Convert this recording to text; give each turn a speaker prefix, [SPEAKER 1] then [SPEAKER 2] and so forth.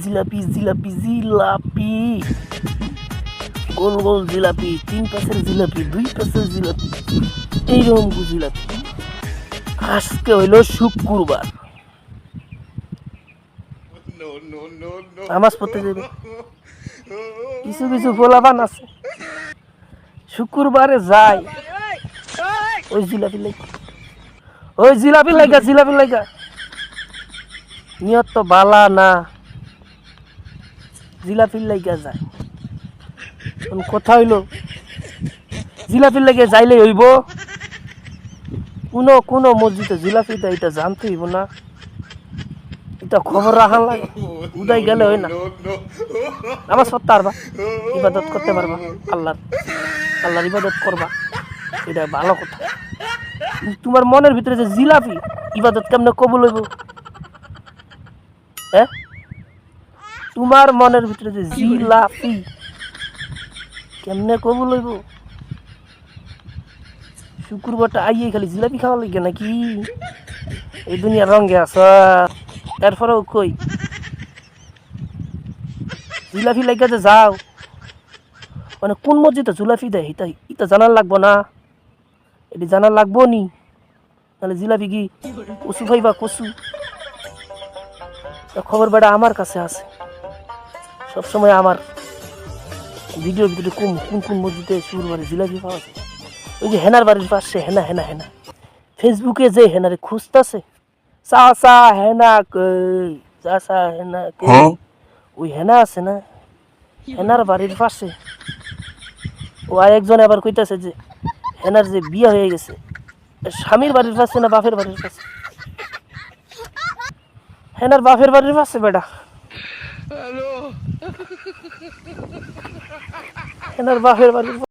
[SPEAKER 1] জিলাপি জিলাপি জিলাপি, গোল গোল জিলাপি, 3 পেসের জিলাপি, 2 পেসের জিলাপি, এইরকম জিলাপি। আজকে হইলো শুক্রবার, নামাজ পড়তে যাবে। কিছু কিছু পোলাপান আছে শুক্রবারে যায় ওই জিলাপি লাগা, ওই জিলাপি লাগা, জিলাপি লাগা। নিয়ত তো বালা না, জিলাপির লাগা যায়। কথা হইলো জিলাপির লাগে যাইলে হইব, কোনো কোনো মসজিদে জিলাপি দেয় এটা জানতে হইব না, এটা খবর রাখার লাগে। উদয় গেলে হয় না, নামাজ পড়তে পারবা, ইবাদত করতে পারবা, আল্লাহর আল্লাহর ইবাদত করবা, এটা ভালো কথা। তোমার মনের ভিতরে যে জিলাপি, ইবাদত কেমনে কবুল হইব? হ্যাঁ, তোমার মনের ভিতরে যে জিলাপি কেমনে কবুল হইব? শুক্রবারটা আইয়ে খালি জিলাপি খাওয়া লাগে নাকি? এই দুনিয়ার রঙে আস, এরপরেও কই জিলাপি লাগে যে যাও, মানে কোন মসজিদে জিলাপি দেয় এটা এটা জানার লাগবো না? এটি জানার লাগবো নি? তাহলে জিলাপি কি কচু খাইবা? কচু খবর বেড়া আমার কাছে আছে, সবসময় আমার ভিডিওর ভিতরে কোন কোন কোন মসজিদে শুক্রবারে জিলাপি পাওয়া যায়। ওই যে হেনার বাড়ির পাশে হেনা হেনা হেনা, ফেসবুকে যে হেনারে খুঁজতেছে, চা চা হেনা কই, চা চা হেনা কই, ওই হেনা আছে না হেনার বাড়ির পাশে, ও আরেকজন আবার কইতাছে যে হেনার যে বিয়ে হয়ে গেছে, স্বামীর বাড়ির পাশে না বাপের বাড়ির পাশে? হেনার বাপের বাড়ির পাশে বেটা, হেনার বাপের বাড়ির